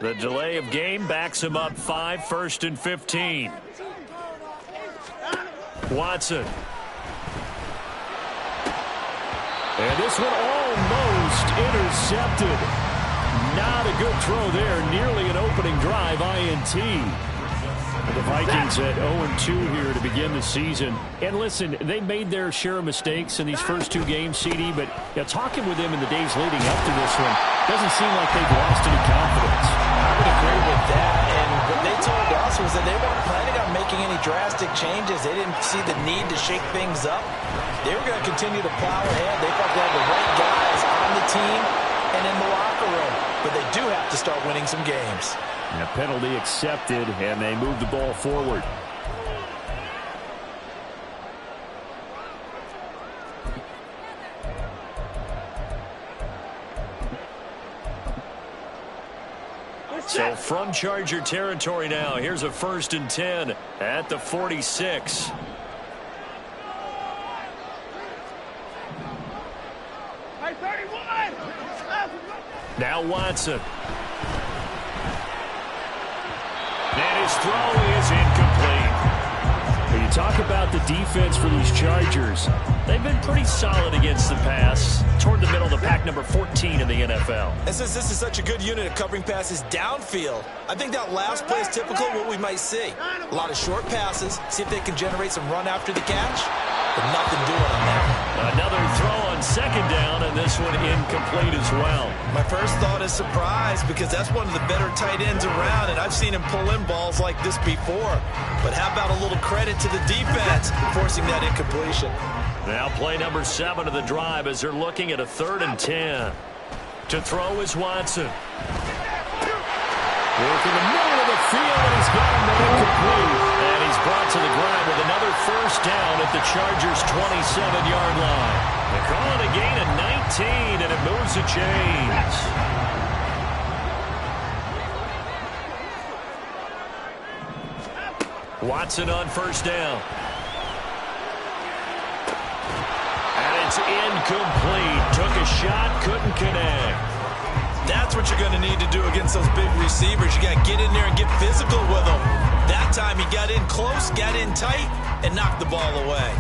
The delay of game backs him up 5, 1st and 15. Watson. And this one almost intercepted. Not a good throw there. Nearly an opening drive, INT. The Vikings at 0-2 here to begin the season. And listen, they made their share of mistakes in these first 2 games, CD, but talking with them in the days leading up to this one, doesn't seem like they've lost any confidence. I would agree with that. And what they told us was that they weren't planning on making any drastic changes. They didn't see the need to shake things up. They were going to continue to plow ahead. They felt they had the right guys on the team and in the locker room. But they do have to start winning some games. And a penalty accepted, and they move the ball forward. So from Charger territory now, here's a 1st and 10 at the 46. Now Watson. And his throw is incomplete. When you talk about the defense for these Chargers, they've been pretty solid against the pass. Toward the middle of the pack, number 14 in the NFL. And since this is such a good unit at covering passes downfield, I think that last play is typical of what we might see. A lot of short passes, see if they can generate some run after the catch, but nothing doing on that. Another throw on 2nd down, and this one incomplete as well. My first thought is surprise, because that's one of the better tight ends around, and I've seen him pull in balls like this before. But how about a little credit to the defense for forcing that incompletion? Now play number 7 of the drive as they're looking at a 3rd and 10. To throw is Watson. Working the middle of the field, and he's got him incomplete. And he's brought to the ground with another 1st down at the Chargers' 27-yard line. They call it a gain of 19, and it moves the chains. Watson on 1st down. And it's incomplete. Took a shot, couldn't connect. That's what you're going to need to do against those big receivers. You got to get in there and get physical with them. That time he got in close, got in tight, and knocked the ball away.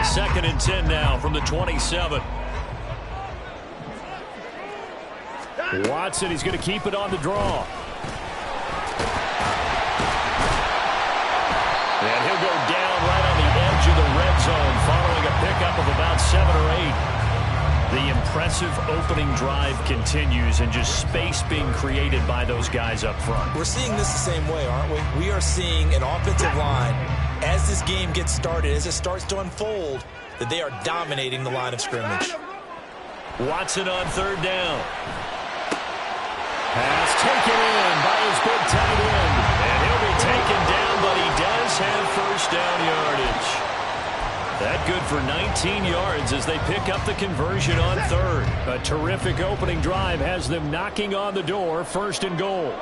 Second and 10 now from the 27. Watson, he's going to keep it on the draw. And he'll go down right on the edge of the red zone following a pickup of about 7 or 8. The impressive opening drive continues, and just space being created by those guys up front. We're seeing this the same way, aren't we? We are seeing an offensive line, as this game gets started, as it starts to unfold, that they are dominating the line of scrimmage. Watson on 3rd down. Pass taken in by his big tight end. And he'll be taken down, but he does have 1st down yardage. That good for 19 yards as they pick up the conversion on 3rd. A terrific opening drive has them knocking on the door, 1st and goal.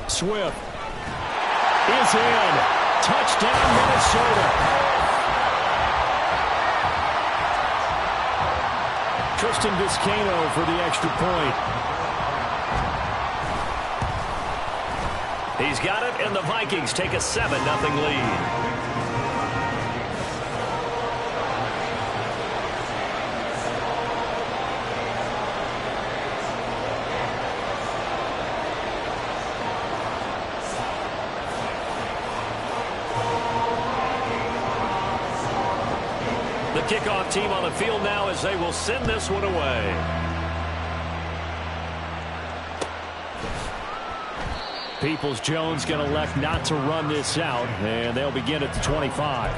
Swift is in. Touchdown, Minnesota. Tristan Vizcaino for the extra point. He's got it, and the Vikings take a 7-0 lead. The kickoff team on the field now as they will send this one away. Peoples-Jones going to elect not to run this out, and they'll begin at the 25.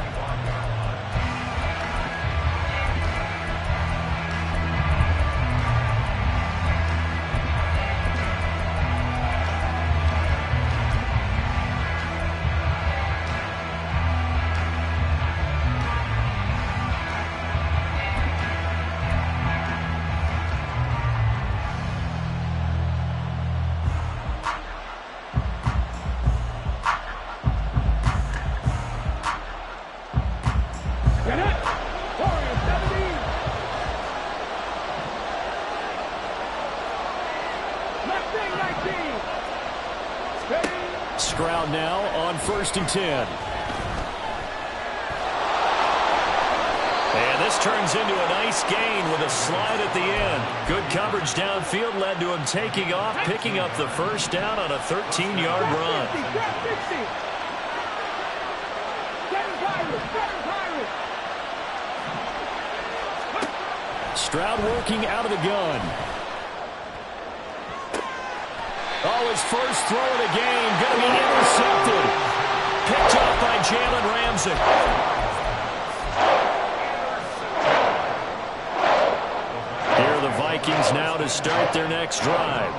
Stroud now on 1st and 10. And this turns into a nice gain with a slide at the end. Good coverage downfield led to him taking off, picking up the first down on a 13-yard run. Stroud working out of the gun. Oh, his first throw of the game going to be intercepted. Picked up by Jalen Ramsey. Vikings now to start their next drive.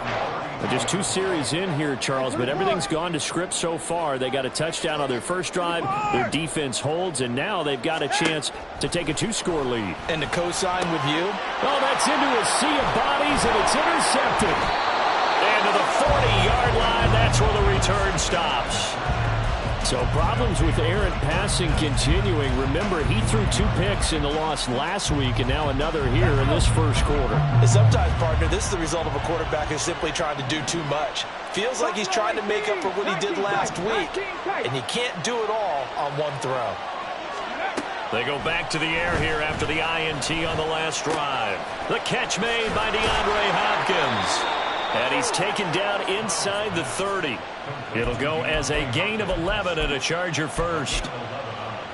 Just 2 series in here, Charles, but everything's gone to script so far. They got a touchdown on their first drive. Their defense holds, and now they've got a chance to take a 2-score lead. And to co-sign with you. Oh, that's into a sea of bodies, and it's intercepted. And to the 40-yard line, that's where the return stops. So problems with errant passing continuing. Remember, he threw 2 picks in the loss last week and now another here in this first quarter. And sometimes, partner, this is the result of a quarterback who's simply trying to do too much. Feels like he's trying to make up for what he did last week, and he can't do it all on one throw. They go back to the air here after the INT on the last drive. The catch made by DeAndre Hopkins. And he's taken down inside the 30. It'll go as a gain of 11 and a Charger first.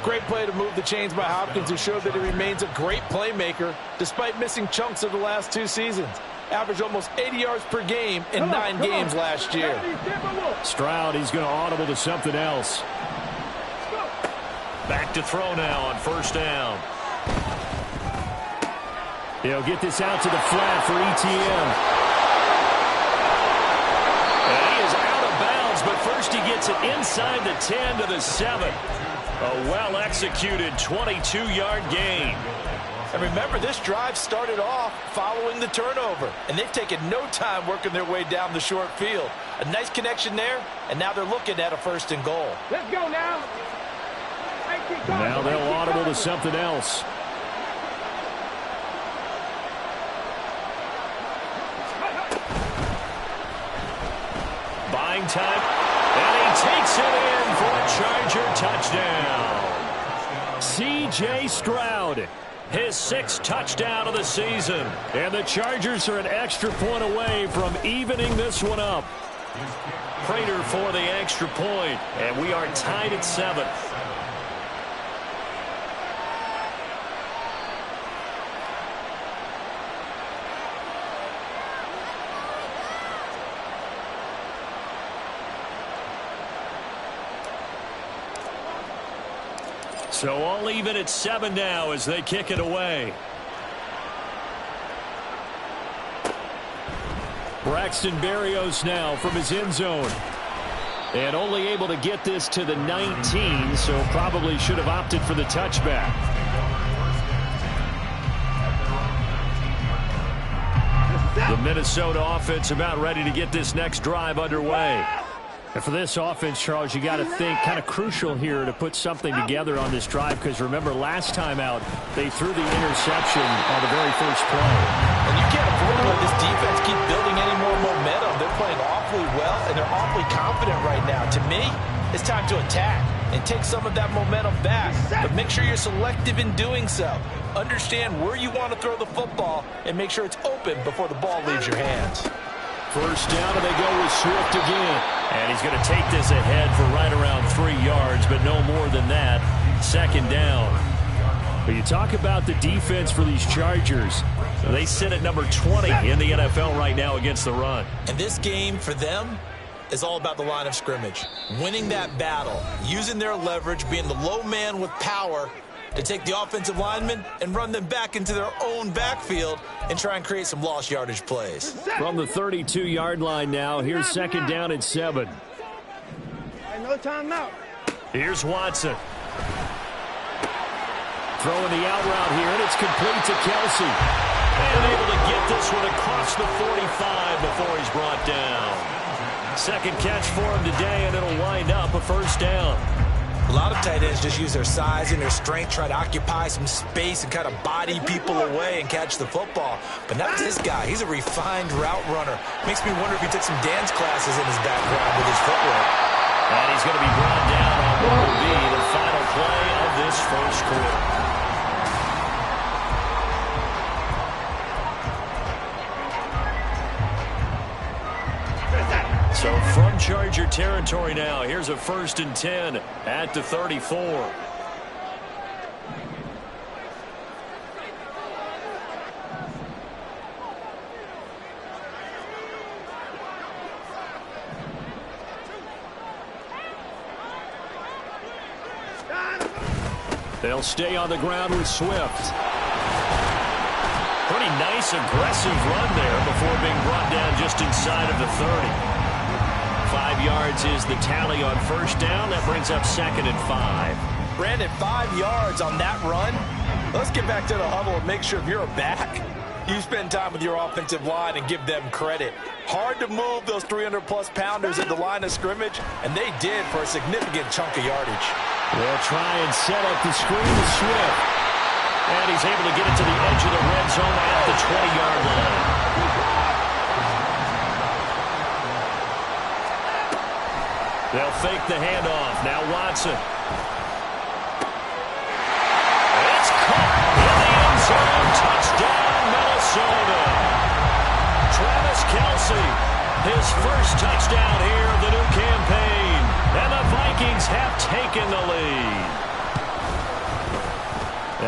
Great play to move the chains by Hopkins, who showed that he remains a great playmaker despite missing chunks of the last 2 seasons. Averaged almost 80 yards per game in 9 games last year. Stroud, he's going to audible to something else. Back to throw now on 1st down. He'll get this out to the flat for ETN. But first he gets it inside the 10 to the 7. A well-executed 22-yard gain. And remember, this drive started off following the turnover. And they've taken no time working their way down the short field. A nice connection there, and now they're looking at a 1st and goal. Let's go now. Now they'll audible to something else. Buying time, and he takes it in for a Charger touchdown. C.J. Stroud, his 6th touchdown of the season. And the Chargers are an extra point away from evening this one up. Prater for the extra point, and we are tied at 7. So all even at 7 now as they kick it away. Braxton Berrios now from his end zone. And only able to get this to the 19, so probably should have opted for the touchback. The Minnesota offense about ready to get this next drive underway. And for this offense, Charles, you got to think kind of crucial here to put something together on this drive, because remember last time out they threw the interception on the very first play. And you can't afford to let this defense keep building any more momentum. They're playing awfully well, and they're awfully confident right now. To me, it's time to attack and take some of that momentum back. But make sure you're selective in doing so. Understand where you want to throw the football and make sure it's open before the ball leaves your hands. First down, and they go with Swift again. And he's going to take this ahead for right around 3 yards, but no more than that. 2nd down. But you talk about the defense for these Chargers. They sit at number 20 in the NFL right now against the run. And this game for them is all about the line of scrimmage. Winning that battle, using their leverage, being the low man with power to take the offensive linemen and run them back into their own backfield and try and create some lost yardage plays. From the 32-yard line now, here's 2nd down at 7. No timeout. Here's Watson. Throwing the out route here, and it's complete to Kelsey. And able to get this one across the 45 before he's brought down. 2nd catch for him today, and it'll wind up a 1st down. A lot of tight ends just use their size and their strength, try to occupy some space and kind of body people away and catch the football. But not this guy. He's a refined route runner. Makes me wonder if he took some dance classes in his background with his footwork. And he's going to be brought down on what will be the final play of this first quarter. So from Charger territory now, here's a 1st and 10 at the 34. They'll stay on the ground with Swift. Pretty nice, aggressive run there before being brought down just inside of the 30. 5 yards is the tally on 1st down. That brings up 2nd and 5. Brandon, 5 yards on that run. Let's get back to the huddle and make sure if you're a back, you spend time with your offensive line and give them credit. Hard to move those 300-plus pounders at the line of scrimmage, and they did for a significant chunk of yardage. They'll try and set up the screen to Swift. And he's able to get it to the edge of the red zone at the 20-yard line. They'll fake the handoff. Now Watson. It's caught in the end zone. Touchdown, Minnesota. Travis Kelce, his first touchdown here of the new campaign. And the Vikings have taken the lead.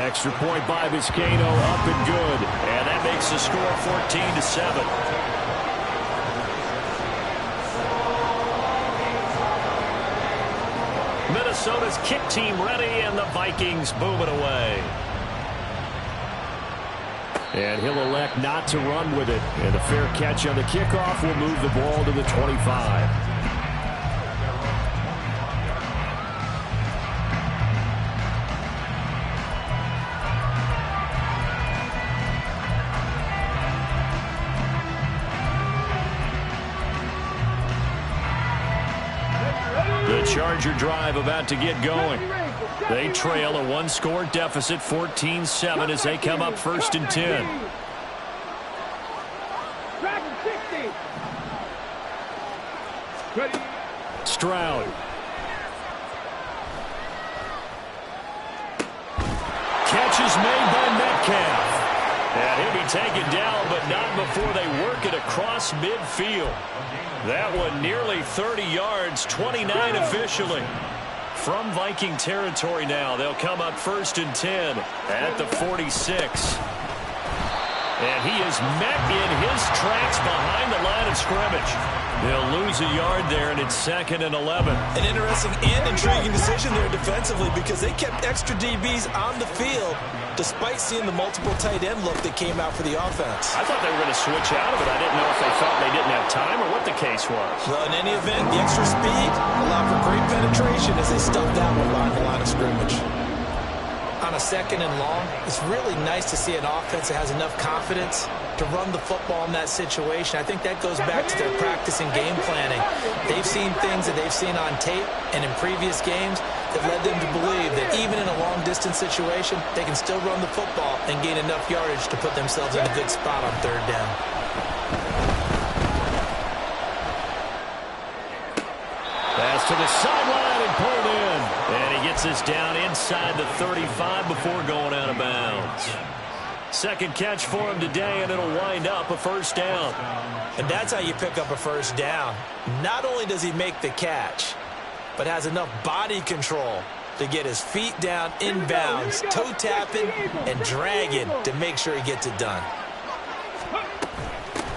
Extra point by Vizcaino, up and good. And that makes the score 14-7. Minnesota's kick team ready, and the Vikings booming away. And he'll elect not to run with it. And the fair catch on the kickoff will move the ball to the 25. Charger drive about to get going. They trail a 1-score deficit, 14-7, as they come up 1st and 10. Stroud. Catch is made by Metcalf. And he'll be taken down, but not before they work it across midfield. That one nearly 30 yards, 29 officially. From Viking territory now, they'll come up 1st and 10 at the 46. And he is met in his tracks behind the line of scrimmage. They'll lose a yard there, and it's 2nd and 11. An interesting and intriguing decision there defensively, because they kept extra DBs on the field despite seeing the multiple tight end look that came out for the offense. I thought they were going to switch out of it. I didn't know if they thought they didn't have time or what the case was. Well, in any event, the extra speed allowed for great penetration as they stuffed that one behind the line of scrimmage. On a 2nd and long, it's really nice to see an offense that has enough confidence to run the football in that situation. I think that goes back to their practice and game planning. They've seen things that they've seen on tape and in previous games that led them to believe that even in a long-distance situation, they can still run the football and gain enough yardage to put themselves in a good spot on 3rd down. Pass to the sideline and pulled in. And he gets this down inside the 35 before going out of bounds. 2nd catch for him today, and it'll wind up a 1st down. And that's how you pick up a 1st down. Not only does he make the catch, but has enough body control to get his feet down inbounds, toe tapping and dragging to make sure he gets it done.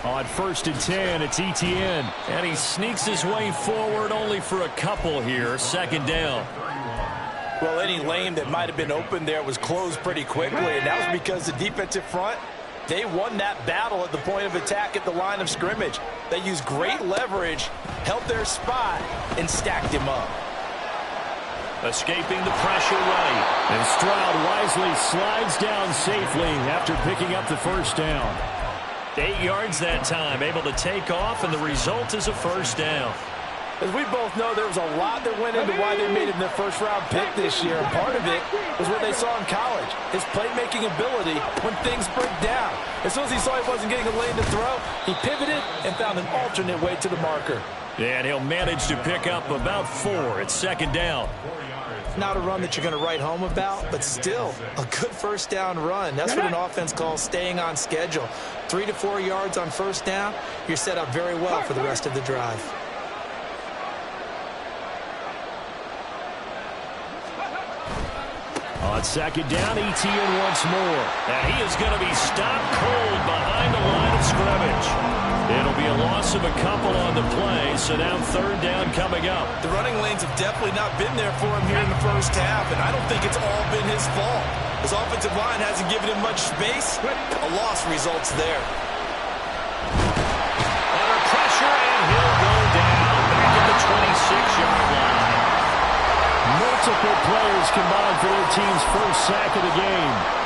On 1st and 10, it's Etienne. And he sneaks his way forward only for a couple here. 2nd down. Well, any lane that might have been open there was closed pretty quickly, and that was because the defensive front, they won that battle at the point of attack at the line of scrimmage. They used great leverage, held their spot, and stacked him up. Escaping the pressure right. And Stroud wisely slides down safely after picking up the 1st down. 8 yards that time, able to take off, and the result is a 1st down. As we both know, there was a lot that went into why they made him their first-round pick this year. And part of it was what they saw in college, his playmaking ability when things break down. As soon as he saw he wasn't getting a lane to throw, he pivoted and found an alternate way to the marker. And he'll manage to pick up about 4 at second down. Not a run that you're going to write home about, but still a good first down run. That's what an offense calls staying on schedule. 3 to 4 yards on first down, you're set up very well for the rest of the drive. On second down, ETN once more. And he is going to be stopped cold behind the line of scrimmage. It'll be a loss of a couple on the play, so now third down coming up. The running lanes have definitely not been there for him here in the first half, and I don't think it's all been his fault. His offensive line hasn't given him much space. A loss results there. Under pressure, and he'll go down back at the 26-yard line. Multiple players combined for their team's first sack of the game.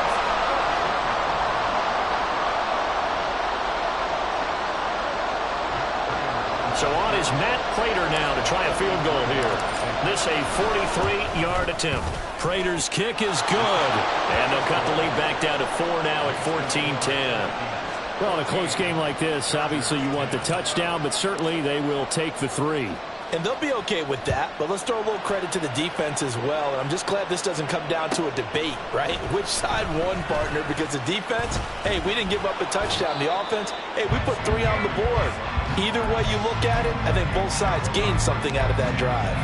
So on is Matt Prater now to try a field goal here. This a 43-yard attempt. Prater's kick is good. And they'll cut the lead back down to 4 now at 14-10. Well, in a close game like this, obviously you want the touchdown, but certainly they will take the 3. And they'll be okay with that, but let's throw a little credit to the defense as well. And I'm just glad this doesn't come down to a debate, right? Which side won, partner? Because the defense, hey, we didn't give up a touchdown. The offense, hey, we put 3 on the board. Either way you look at it, I think both sides gained something out of that drive.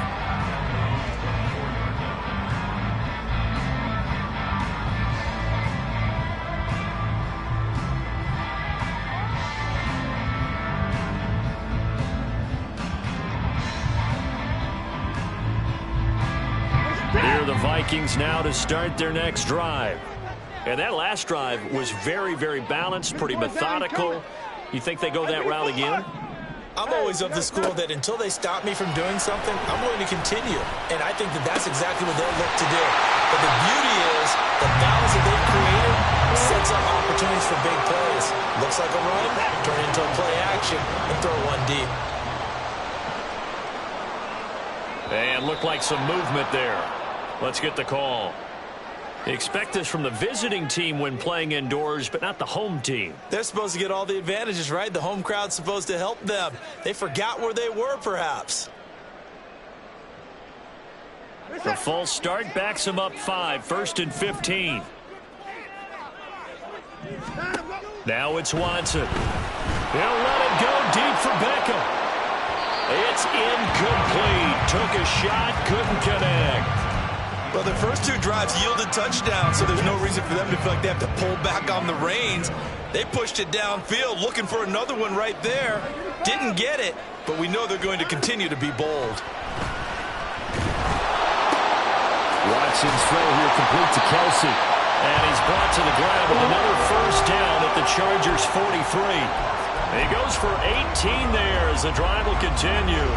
Here are the Vikings now to start their next drive. And that last drive was very, very balanced, pretty methodical. You think they go that route again? I'm always of the school that until they stop me from doing something, I'm going to continue. And I think that that's exactly what they'll look to do. But the beauty is the balance that they've created sets up opportunities for big plays. Looks like a run, turn into a play action, and throw one deep. And looked like some movement there. Let's get the call. Expect this from the visiting team when playing indoors, but not the home team. They're supposed to get all the advantages, right? The home crowd's supposed to help them. They forgot where they were, perhaps. The false start backs them up 5, 1st and 15. Now it's Watson. He'll let it go deep for Beckham. It's incomplete. Took a shot, couldn't connect. Well, the first 2 drives yielded touchdowns, so there's no reason for them to feel like they have to pull back on the reins. They pushed it downfield, looking for another one right there. Didn't get it, but we know they're going to continue to be bold. Watson's throw here complete to Kelsey. And he's brought to the ground with another first down at the Chargers' 43. He goes for 18 there as the drive will continue.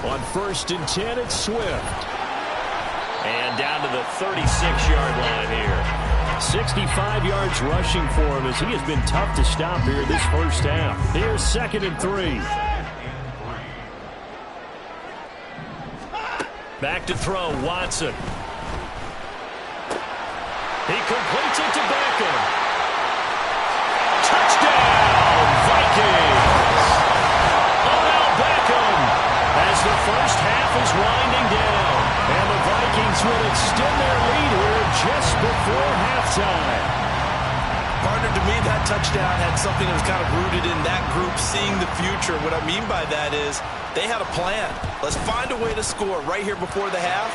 On 1st and 10, it's Swift. And down to the 36-yard line here. 65 yards rushing for him as he has been tough to stop here this first half. Here's 2nd and 3. Back to throw, Watson. He completes it to Beckham. Touchdown, Vikings! Odell Beckham as the first half is winding down. And the Vikings will extend their lead here just before halftime. Partner, to me, that touchdown had something that was kind of rooted in that group seeing the future. What I mean by that is they had a plan. Let's find a way to score right here before the half,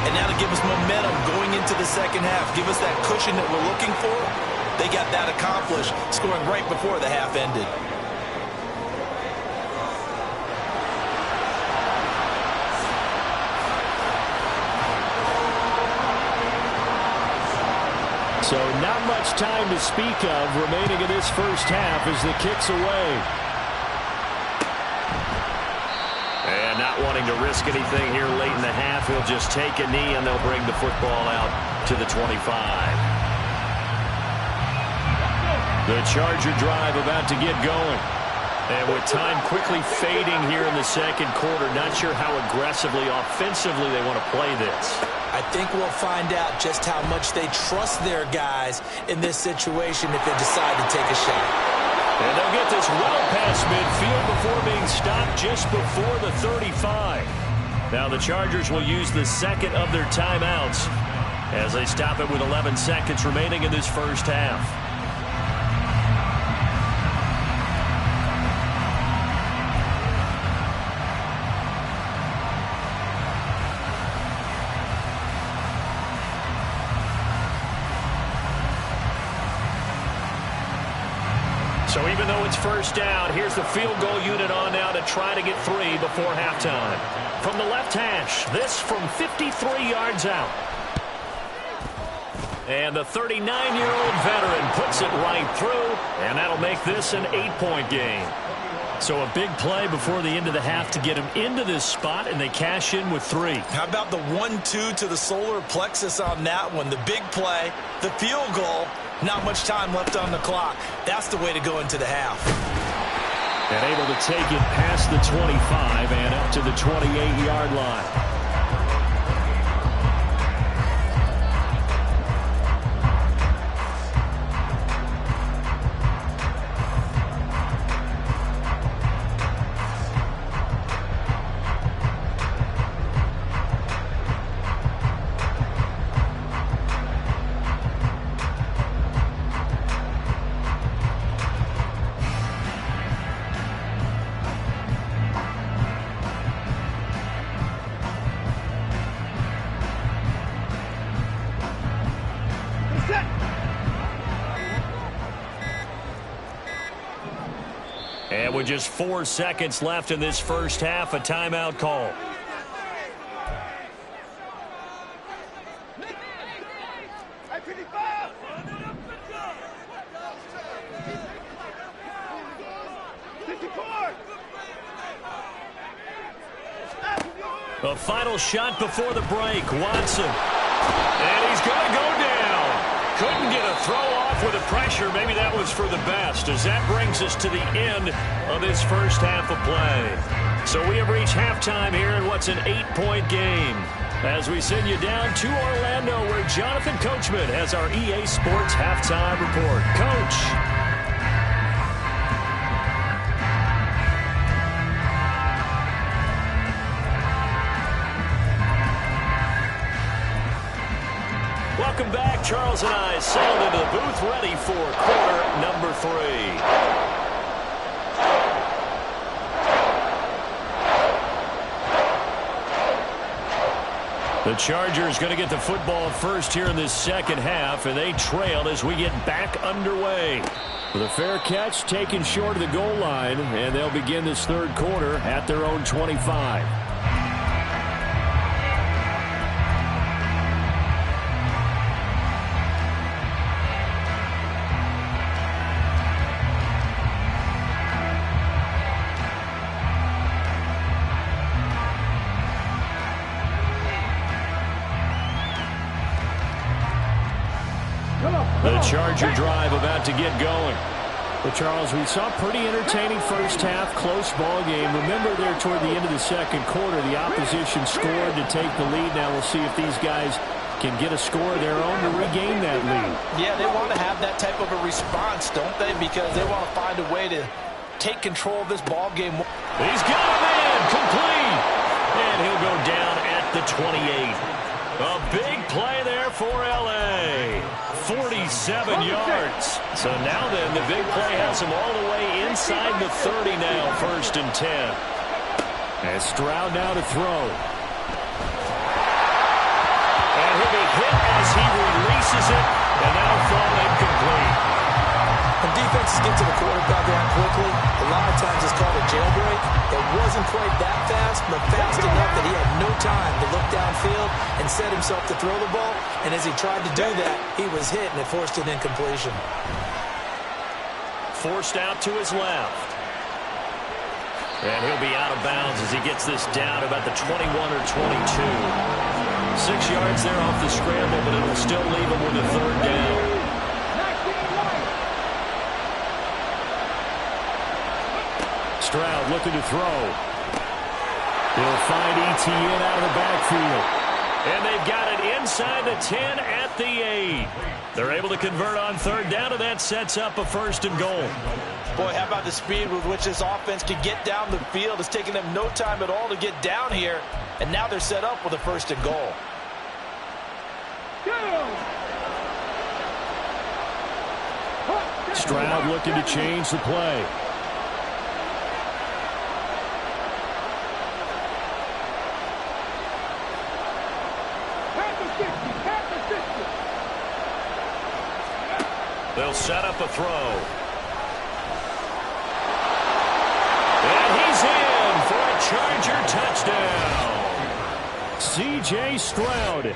and now to give us momentum going into the second half. Give us that cushion that we're looking for. They got that accomplished, scoring right before the half ended. So not much time to speak of remaining in this first half as the kick's away. And not wanting to risk anything here late in the half, he'll just take a knee and they'll bring the football out to the 25. The Charger drive about to get going. And with time quickly fading here in the second quarter, not sure how aggressively, offensively they want to play this. I think we'll find out just how much they trust their guys in this situation if they decide to take a shot. And they'll get this well past midfield before being stopped just before the 35. Now the Chargers will use the second of their timeouts as they stop it with 11 seconds remaining in this first half. So even though it's first down, here's the field goal unit on now to try to get 3 before halftime. From the left hash, this from 53 yards out. And the 39-year-old veteran puts it right through, and that'll make this an 8-point game. So a big play before the end of the half to get him into this spot, and they cash in with 3. How about the 1-2 to the solar plexus on that one? The big play, the field goal, not much time left on the clock. That's the way to go into the half. And able to take it past the 25 and up to the 28-yard line. And with just 4 seconds left in this first half, a timeout call. A final shot before the break. Watson. And he's going to go down. Couldn't get a throw off with the pressure. Maybe that was for the best, as that brings us to the end of this first half of play. So we have reached halftime here in what's an 8-point game, as we send you down to Orlando, where Jonathan Coachman has our EA Sports halftime report. Coach. Welcome back. Charles and I sailed into the booth ready for quarter number 3. The Chargers going to get the football first here in this second half, and they trailed as we get back underway. With a fair catch taken short of the goal line, and they'll begin this third quarter at their own 25. The Charger drive about to get going. Well, Charles, we saw a pretty entertaining first half, close ball game. Remember there toward the end of the second quarter, the opposition scored to take the lead. Now we'll see if these guys can get a score of their own to regain that lead. Yeah, they want to have that type of a response, don't they? Because they want to find a way to take control of this ball game. He's got a man complete. And he'll go down at the 28. A big play there for L.A. 47 yards. So now then, the big play has him all the way inside the 30 now, 1st and 10. And Stroud now to throw. And he'll be hit as he releases it, and that'll fall incomplete. When defenses get to the quarterback that quickly, a lot of times it's called a jailbreak. It wasn't quite that fast, but fast enough that he had no time to look downfield and set himself to throw the ball. And as he tried to do that, he was hit, and it forced an incompletion. Forced out to his left. And he'll be out of bounds as he gets this down about the 21 or 22. 6 yards there off the scramble, but it'll still leave him with a third down. Stroud looking to throw. He'll find ETN out of the backfield. And they've got it inside the 10 at the 8. They're able to convert on third down, and that sets up a 1st and goal. Boy, how about the speed with which this offense can get down the field? It's taken them no time at all to get down here, and now they're set up with a 1st and goal. Stroud looking to change the play. They'll set up a throw. And he's in for a Charger touchdown. C.J. Stroud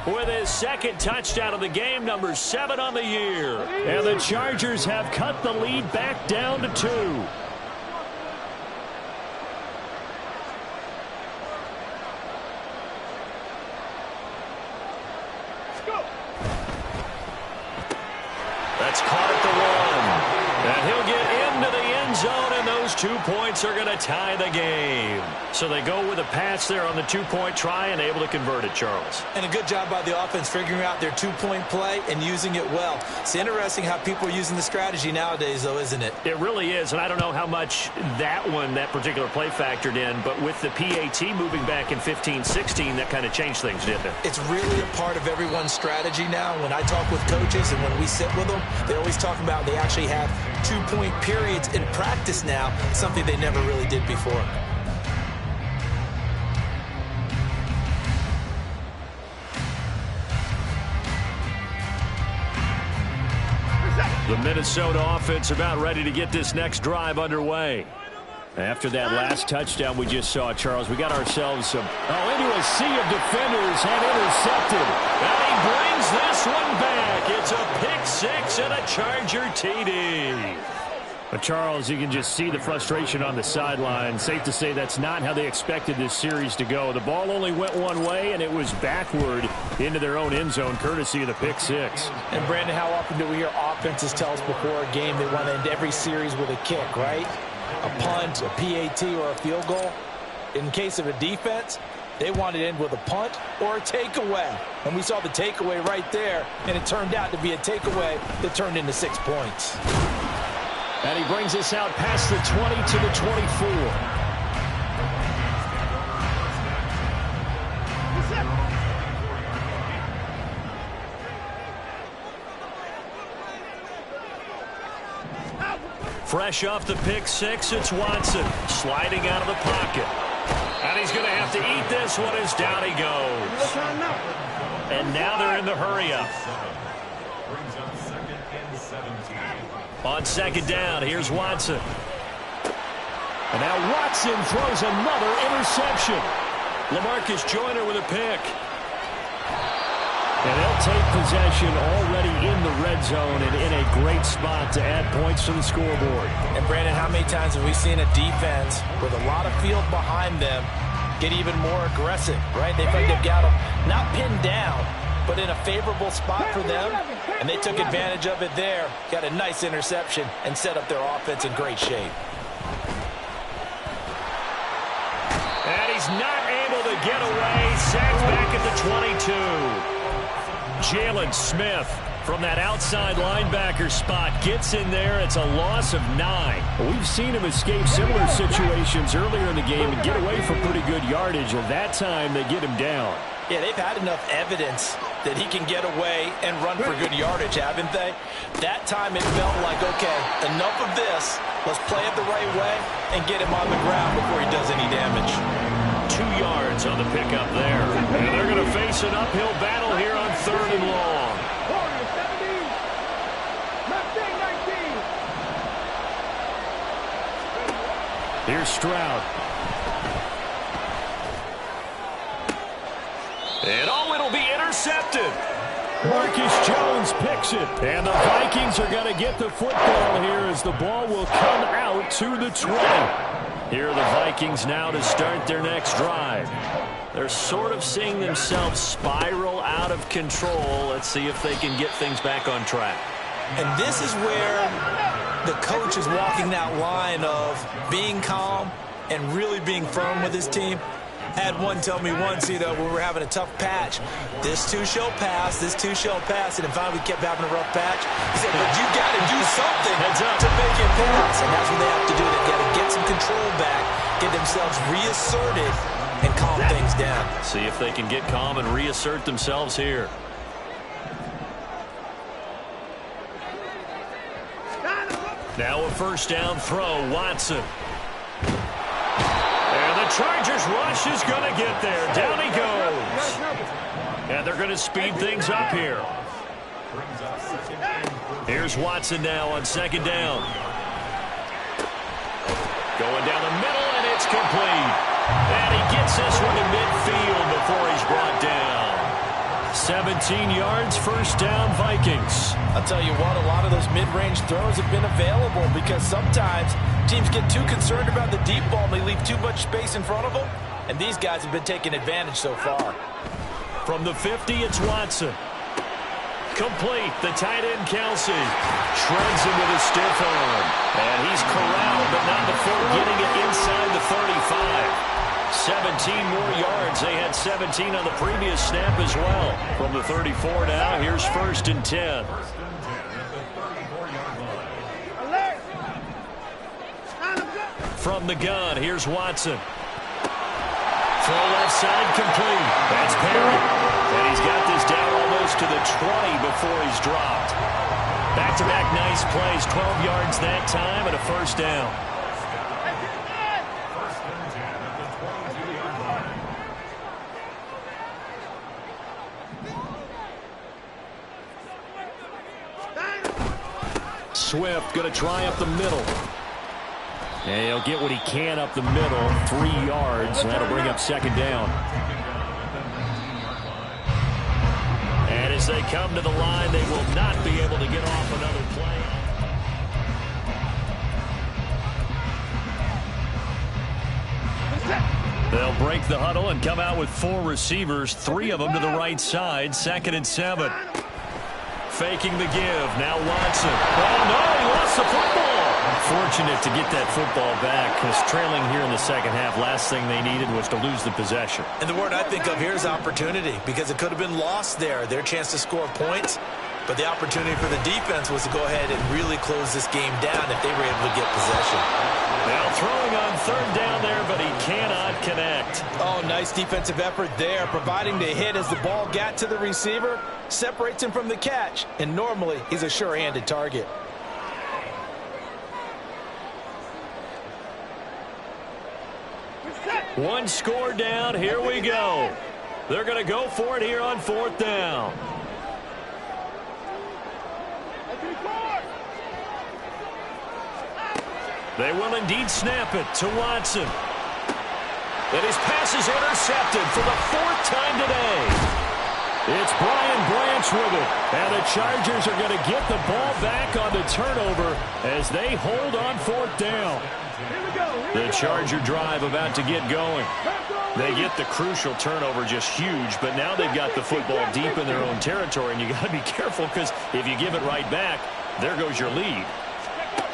with his 2nd touchdown of the game, number 7 on the year. And the Chargers have cut the lead back down to 2. That's caught at the 1. And he'll get into the end zone, and those 2 points are going to tie the game. So they go with a pass there on the 2-point try and able to convert it, Charles. And a good job by the offense figuring out their 2-point play and using it well. It's interesting how people are using the strategy nowadays, though, isn't it? It really is, and I don't know how much that particular play factored in, but with the PAT moving back in 15-16, that kind of changed things, didn't it? It's really a part of everyone's strategy now. When I talk with coaches and when we sit with them, they always talk about they actually have 2-point periods in practice now, something they never really did before. The Minnesota offense about ready to get this next drive underway. After that last touchdown we just saw, Charles, we got ourselves into a sea of defenders and intercepted. And he brings this one back. It's a pick-6 and a Charger TD. But, Charles, you can just see the frustration on the sideline. Safe to say that's not how they expected this series to go. The ball only went one way, and it was backward into their own end zone, courtesy of the pick-6. And, Brandon, how often do we hear offenses tell us before a game they want to end every series with a kick, right? A punt, a PAT, or a field goal. In case of a defense, they want to end with a punt or a takeaway. And we saw the takeaway right there, and it turned out to be a takeaway that turned into 6 points. And he brings us out past the 20 to the 24. Fresh off the pick-6, it's Watson sliding out of the pocket. And he's going to have to eat this one as down he goes. And now they're in the hurry-up. On 2nd down, here's Watson. And now Watson throws another interception. LaMarcus Joyner with a pick. And they'll take possession already in the red zone and in a great spot to add points to the scoreboard. And, Brandon, how many times have we seen a defense with a lot of field behind them get even more aggressive, right? They've got them not pinned down, but in a favorable spot for them, and they took advantage of it there. Got a nice interception and set up their offense in great shape. And he's not able to get away. Sacked back at the 22. Jalen Smith from that outside linebacker spot gets in there. It's a loss of 9. We've seen him escape similar situations earlier in the game and get away from pretty good yardage, and that time they get him down. Yeah, they've had enough evidence that he can get away and run for good yardage, haven't they? That time it felt like, okay, enough of this. Let's play it the right way and get him on the ground before he does any damage. 2 yards on the pickup there. And they're going to face an uphill battle here on 3rd and long. Here's Stroud. And it'll be intercepted. Marcus Jones picks it. And the Vikings are going to get the football here as the ball will come out to the 20. Here are the Vikings now to start their next drive. They're sort of seeing themselves spiral out of control. Let's see if they can get things back on track. And this is where the coach is walking that line of being calm and really being firm with his team. Had one tell me once, when we were having a tough patch, this too shall pass, this too shall pass, and finally we kept having a rough patch. He said, but you got to do something to make it pass, and that's what they have to do. They got to get some control back, get themselves reasserted, and calm things down. See if they can get calm and reassert themselves here. Now a first down throw, Watson. And the Chargers rush is going to get there. Down he goes. And they're going to speed things up here. Here's Watson now on second down. Going down the middle, and it's complete. And he gets this one to midfield before he's brought down. 17 yards, first down, Vikings. I'll tell you what, a lot of those mid-range throws have been available because sometimes teams get too concerned about the deep ball and they leave too much space in front of them, and these guys have been taking advantage so far. From the 50, it's Watson. Complete, the tight end, Kelsey. Shreds him with a stiff arm. And he's corralled, but not before getting it inside the 35. 17 more yards. They had 17 on the previous snap as well. From the 34 now, here's first and 10. From the gun, here's Watson. Throw left side, complete. That's Perry. And he's got this down almost to the 20 before he's dropped. Back-to-back nice plays, 12 yards that time and a first down. Swift going to try up the middle. And he'll get what he can up the middle, 3 yards. That'll bring up second down. And as they come to the line, they will not be able to get off another play. They'll break the huddle and come out with 4 receivers, 3 of them to the right side, 2nd and 7. Faking the give. Now Watson. Oh, no, he lost the football. Fortunate to get that football back because trailing here in the second half, last thing they needed was to lose the possession. And the word I think of here is opportunity because it could have been lost there. Their chance to score points. But the opportunity for the defense was to go ahead and really close this game down if they were able to get possession. Now throwing on third down there, but he cannot connect. Oh, nice defensive effort there, providing the hit as the ball got to the receiver, separates him from the catch, and normally he's a sure-handed target. One score down, here we go. They're going to go for it here on 4th down. They will indeed snap it to Watson. And his pass is intercepted for the 4th time today. It's Brian Branch with it. And the Chargers are going to get the ball back on the turnover as they hold on 4th down. The Charger drive about to get going. They get the crucial turnover, just huge, but now they've got the football deep in their own territory, and you got to be careful because if you give it right back, there goes your lead.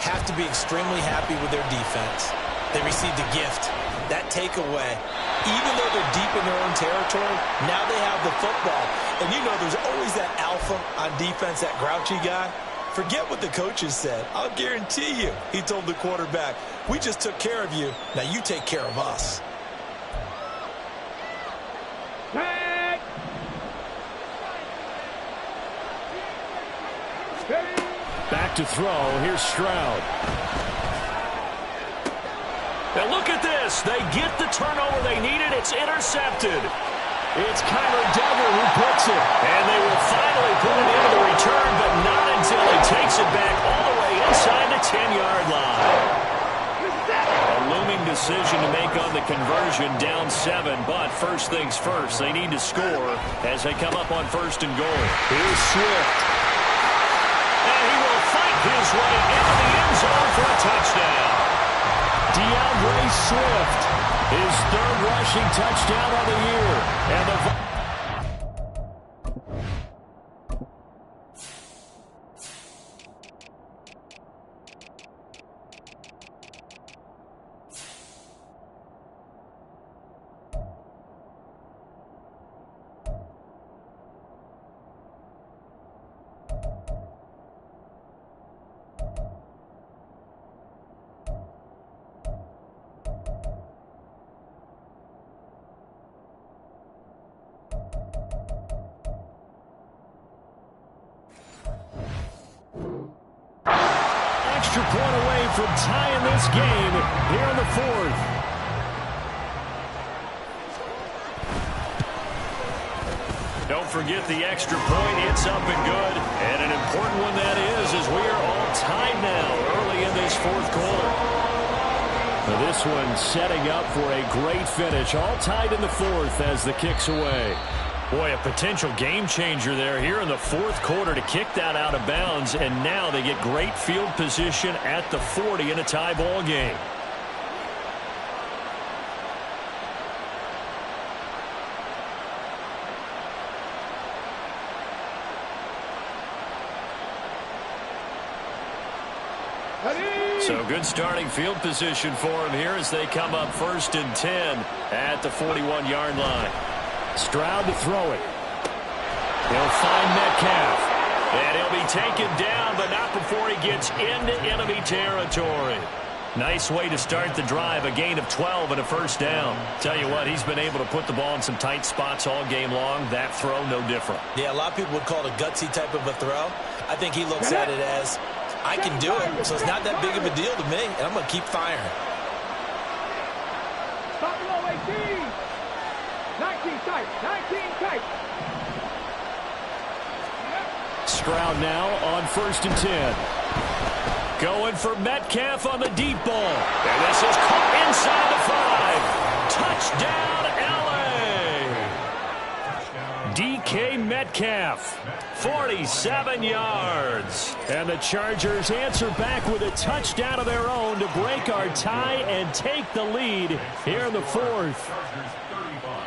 Have to be extremely happy with their defense. They received a gift. That takeaway, even though they're deep in their own territory, now they have the football. And you know there's always that alpha on defense, that grouchy guy. Forget what the coaches said. I'll guarantee you, he told the quarterback, we just took care of you. Now you take care of us. Back to throw. Here's Stroud. Now look at this. They get the turnover they needed. It's intercepted. It's Kyler Duggar who puts it. And they will finally put it into the return, but not until he takes it back all the way inside the 10-yard line. A looming decision to make on the conversion, down 7, but first things first, they need to score as they come up on 1st and goal. Here's Swift. And he will fight his way into the end zone for a touchdown. DeAndre Swift, his 3rd rushing touchdown of the year. And the extra point away from tying this game here in the fourth. Don't forget the extra point. It's up and good. And an important one that is, as we are all tied now early in this fourth quarter. Now this one setting up for a great finish. All tied in the fourth as the kick's away. Boy, a potential game changer there here in the fourth quarter to kick that out of bounds. And now they get great field position at the 40 in a tie ball game. So good starting field position for him here as they come up 1st and 10 at the 41-yard line. Stroud to throw it. He'll find Metcalf. And he'll be taken down, but not before he gets into enemy territory. Nice way to start the drive. A gain of 12 and a first down. Tell you what, he's been able to put the ball in some tight spots all game long. That throw, no different. Yeah, a lot of people would call it a gutsy type of a throw. I think he looks at it as, I can do it, so it's not that big of a deal to me, and I'm going to keep firing. Top below 18. 19 tight. 19 tight. Stroud now on 1st and 10. Going for Metcalf on the deep ball. And this is caught inside the 5. Touchdown, L.A. DK Metcalf, 47 yards. And the Chargers answer back with a touchdown of their own to break our tie and take the lead here in the fourth.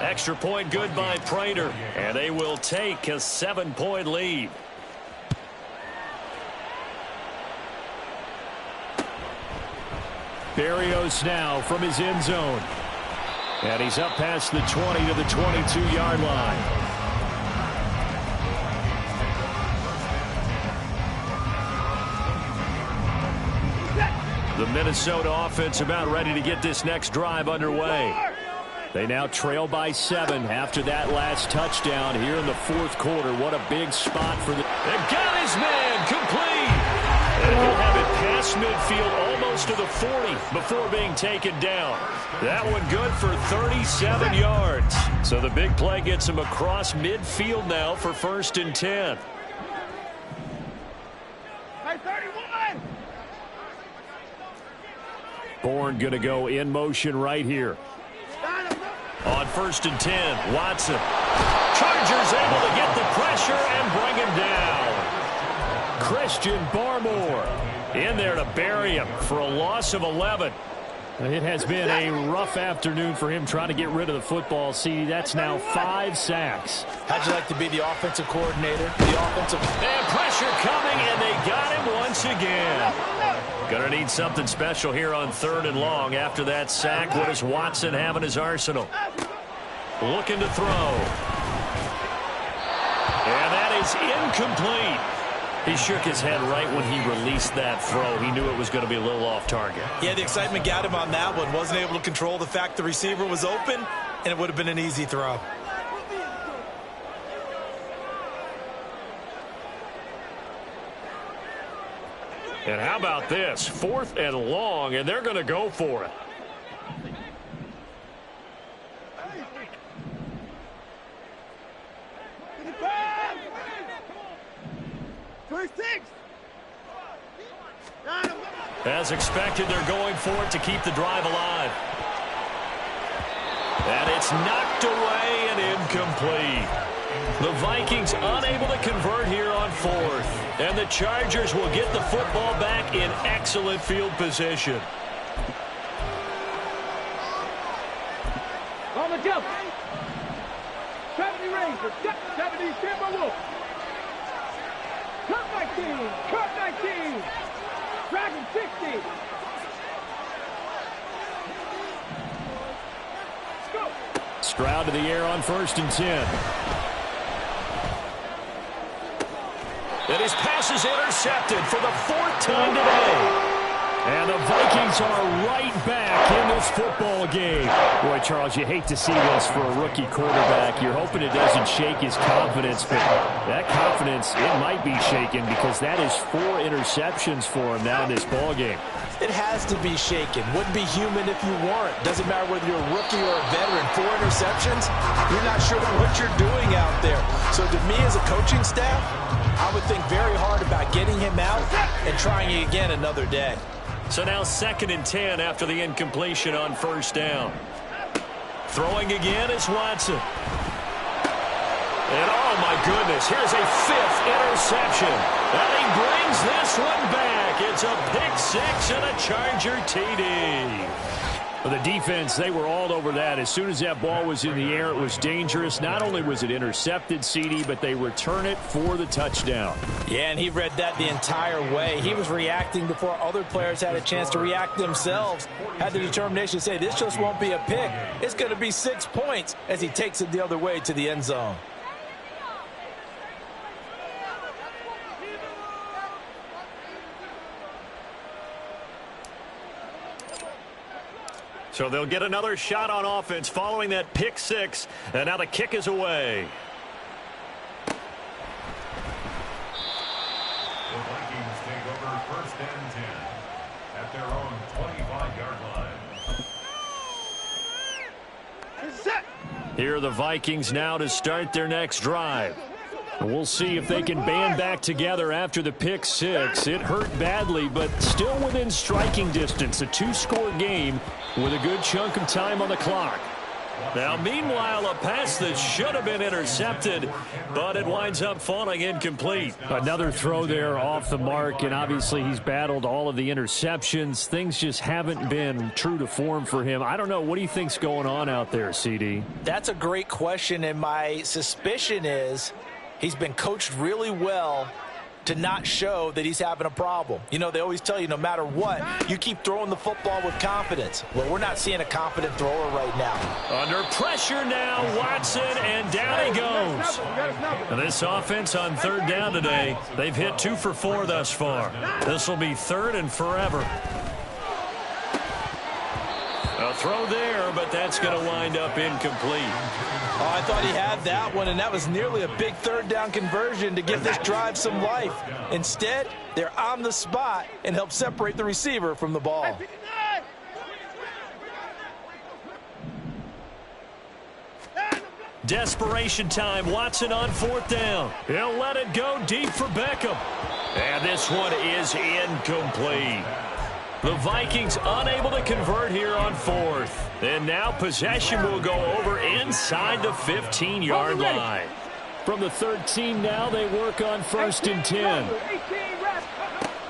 Extra point good by Prater. And they will take a 7-point lead. Berrios now from his end zone. And he's up past the 20 to the 22-yard line. The Minnesota offense about ready to get this next drive underway. They now trail by 7 after that last touchdown here in the fourth quarter. What a big spot for the... They've got his man complete. And he'll have it past midfield almost to the 40 before being taken down. That one good for 37 yards. So the big play gets him across midfield now for 1st and 10. Hey, 31. Bourne going to go in motion right here. On 1st and 10, Watson. Chargers able to get the pressure and bring him down. Christian Barmore in there to bury him for a loss of 11. It has been a rough afternoon for him trying to get rid of the football. See, that's now 5 sacks. How'd you like to be the offensive coordinator? The offensive... And pressure coming, and they got him once again. Gonna need something special here on 3rd and long after that sack. What does Watson have in his arsenal? Looking to throw. And that is incomplete. He shook his head right when he released that throw. He knew it was going to be a little off target. Yeah, the excitement got him on that one. Wasn't able to control the fact the receiver was open, and it would have been an easy throw. And how about this? 4th and long, and they're going to go for it. As expected, they're going for it to keep the drive alive. And it's knocked away and incomplete. The Vikings unable to convert here on 4th. And the Chargers will get the football back in excellent field position. On the jump. 70 Ranger. 70 Timberwolf. Cut 19. Cut 19. Dragon 60. Go. Stroud to the air on 1st and 10. And his pass is intercepted for the 4th time today. And the Vikings are right back in close football game. Boy, Charles, you hate to see this for a rookie quarterback. You're hoping it doesn't shake his confidence, but that confidence, it might be shaken because that is 4 interceptions for him now in this ball game. It has to be shaken. Wouldn't be human if you weren't. Doesn't matter whether you're a rookie or a veteran. 4 interceptions, you're not sure what you're doing out there. So to me as a coaching staff, I would think very hard about getting him out and trying it again another day. So now 2nd and 10 after the incompletion on 1st down. Throwing again is Watson. And oh my goodness, here's a 5th interception. And he brings this one back. It's a pick 6 and a Charger TD. For the defense, they were all over that. As soon as that ball was in the air, it was dangerous. Not only was it intercepted, CD, but they return it for the touchdown. Yeah, and he read that the entire way. He was reacting before other players had a chance to react themselves. Had the determination to say, this just won't be a pick. It's going to be 6 points as he takes it the other way to the end zone. So they'll get another shot on offense following that pick 6. And now the kick is away. The Vikings take over 1st and 10 at their own 25-yard line. Here are the Vikings now to start their next drive. We'll see if they can band back together after the pick 6. It hurt badly, but still within striking distance. A 2-score game with a good chunk of time on the clock. Now, meanwhile, a pass that should have been intercepted, but it winds up falling incomplete. Another throw there off the mark, and obviously he's battled all of the interceptions. Things just haven't been true to form for him. I don't know. What do you think's going on out there, CD? That's a great question, and my suspicion is he's been coached really well to not show that he's having a problem. You know, they always tell you no matter what, you keep throwing the football with confidence. Well, we're not seeing a confident thrower right now. Under pressure now, Watson, and down he goes. And this offense on 3rd down today, they've hit 2 for 4 thus far. This will be 3rd and forever. A throw there, but that's going to wind up incomplete. Oh, I thought he had that one, and that was nearly a big 3rd down conversion to give this drive some life. Instead, they're on the spot and help separate the receiver from the ball. Desperation time. Watson on 4th down. He'll let it go deep for Beckham. And this one is incomplete. The Vikings unable to convert here on 4th. And now possession will go over inside the 15-yard line. From the 13 now, they work on 1st and 10.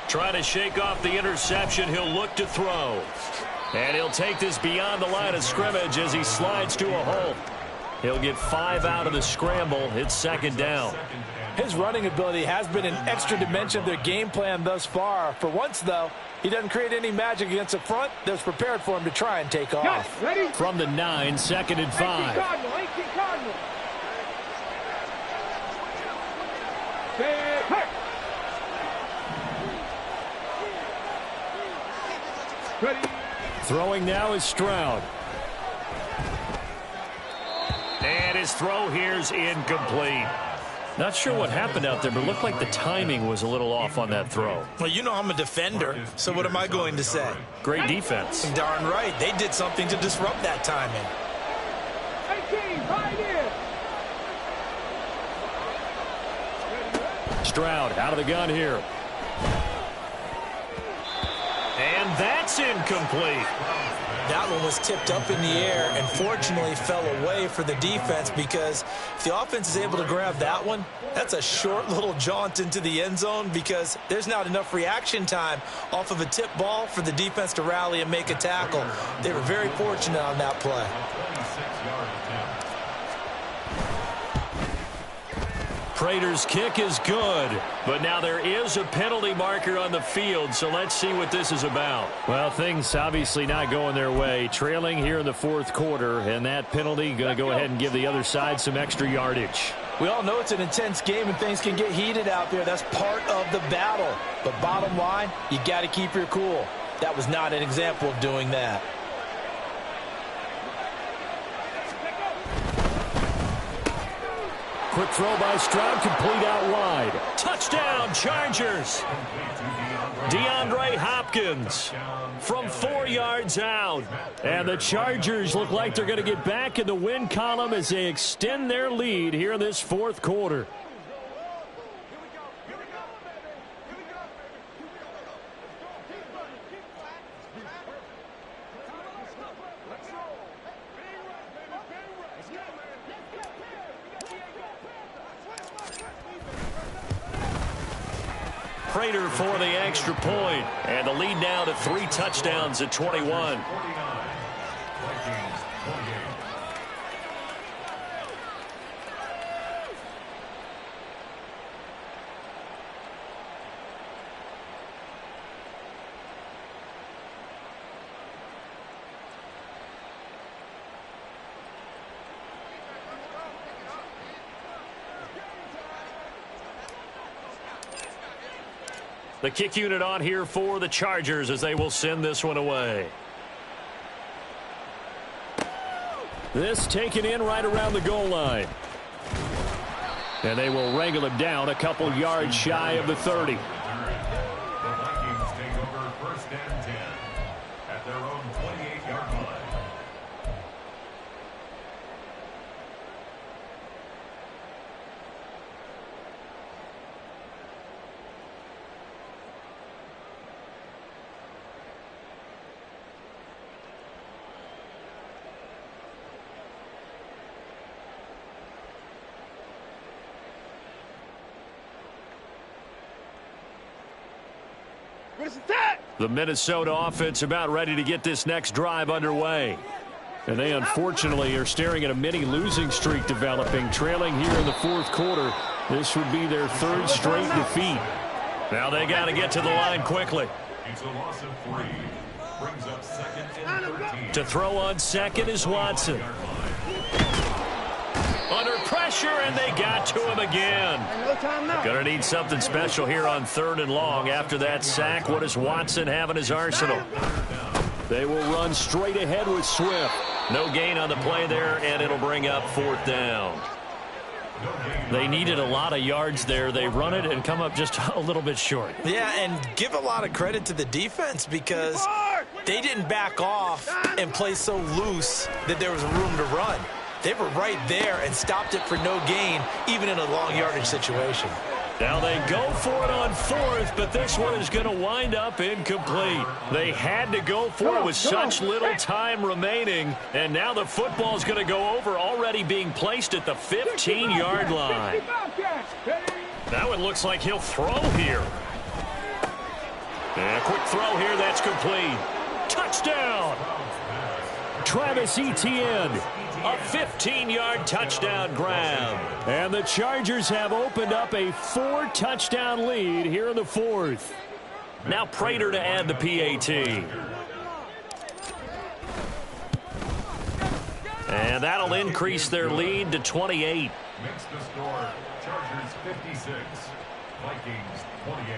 Trying to shake off the interception. He'll look to throw. And he'll take this beyond the line of scrimmage as he slides to a halt. He'll get 5 out of the scramble. It's 2nd down. His running ability has been an extra dimension of their game plan thus far. For once, though, he doesn't create any magic against the front that's prepared for him to try and take off. From the 9, 2nd and 5. Throwing now is Stroud. And his throw here's incomplete. Not sure what happened out there, but it looked like the timing was a little off on that throw. Well, you know I'm a defender, so what am I going to say? Great defense. Darn right. They did something to disrupt that timing. 18, right in. Stroud out of the gun here. And that's incomplete. That one was tipped up in the air and fortunately fell away for the defense, because if the offense is able to grab that one, that's a short little jaunt into the end zone because there's not enough reaction time off of a tip ball for the defense to rally and make a tackle. They were very fortunate on that play. Prater's kick is good, but now there is a penalty marker on the field, so let's see what this is about. Well, things obviously not going their way. Trailing here in the 4th quarter, and that penalty going to go ahead and give the other side some extra yardage. We all know it's an intense game and things can get heated out there. That's part of the battle. But bottom line, you got to keep your cool. That was not an example of doing that. quick throw by Stroud, complete out wide. Touchdown, Chargers. DeAndre Hopkins from 4 yards out. And the Chargers look like they're going to get back in the win column as they extend their lead here in this fourth quarter. Prater for the extra point, and the lead now to 3 touchdowns at 21. The kick unit on here for the Chargers as they will send this one away. This taken in right around the goal line. And they will wrangle him down a couple yards shy of the 30. The Vikings take over first and 10 at their own 28-yard line. The Minnesota offense about ready to get this next drive underway. And they unfortunately are staring at a mini losing streak developing, trailing here in the fourth quarter. This would be their 3rd straight defeat. Now they got to get to the line quickly. It's a loss of 3. Brings up 2nd and 13. To throw on second is Watson. Under pressure, and they got to him again. Gonna need something special here on 3rd and long. After that sack, what does Watson have in his arsenal? They will run straight ahead with Swift. No gain on the play there, and it'll bring up 4th down. They needed a lot of yards there. They run it and come up just a little bit short. Yeah, and give a lot of credit to the defense because they didn't back off and play so loose that there was room to run. They were right there and stopped it for no gain, even in a long yardage situation. Now they go for it on 4th, but this one is going to wind up incomplete. They had to go for it with such little time remaining, and now the football is going to go over, already being placed at the 15-yard line. Now it looks like he'll throw here. And a quick throw here, that's complete. Touchdown! Travis Etienne. A 15-yard touchdown grab. And the Chargers have opened up a 4-touchdown lead here in the 4th. Now Prater to add the PAT. And that'll increase their lead to 28. Makes the score Chargers 56, Vikings 28.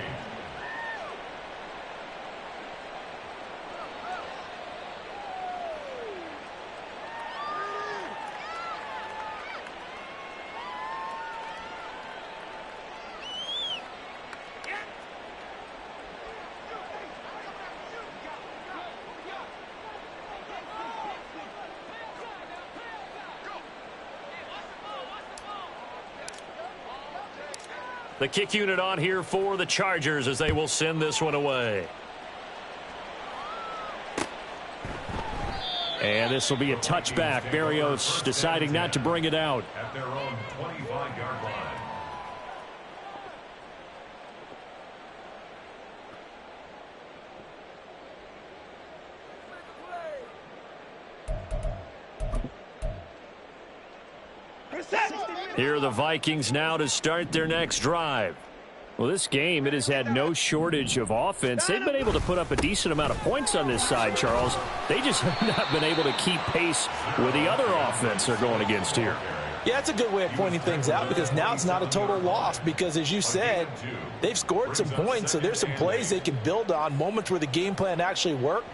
The kick unit on here for the Chargers as they will send this one away. And this will be a touchback. Barrios deciding not to bring it out. At their own 25-yard line. Here are the Vikings now to start their next drive. Well, this game, it has had no shortage of offense. They've been able to put up a decent amount of points on this side, Charles. They just have not been able to keep pace with the other offense they're going against here. Yeah, that's a good way of pointing things out because now it's not a total loss because, as you said, they've scored some points, so there's some plays they can build on, moments where the game plan actually worked.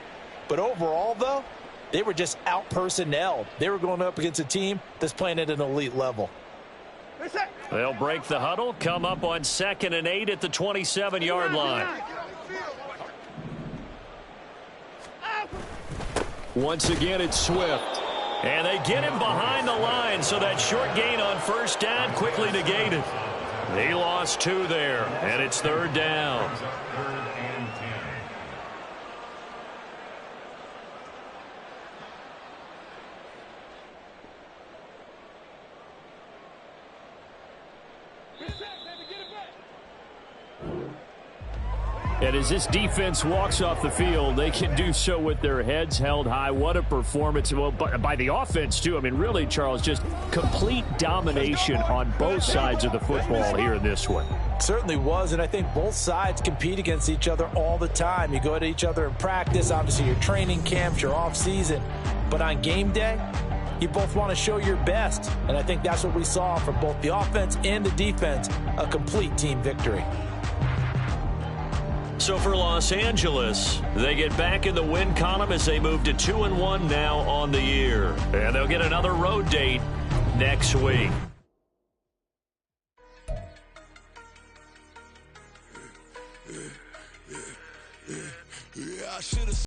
But overall, though, they were just out-personnelled. They were going up against a team that's playing at an elite level. They'll break the huddle, come up on 2nd and 8 at the 27-yard line. Once again, it's Swift. And they get him behind the line, so that short gain on 1st down quickly negated. They lost 2 there, and it's 3rd down. And as this defense walks off the field, they can do so with their heads held high. What a performance. Well, by the offense, too. I mean, really, Charles, just complete domination on both sides of the football here in this one. Certainly was, and I think both sides compete against each other all the time. You go at each other in practice, obviously your training camps, your off-season. But on game day, you both want to show your best. And I think that's what we saw from both the offense and the defense, a complete team victory. So for Los Angeles, they get back in the win column as they move to 2-1 now on the year. And they'll get another road date next week.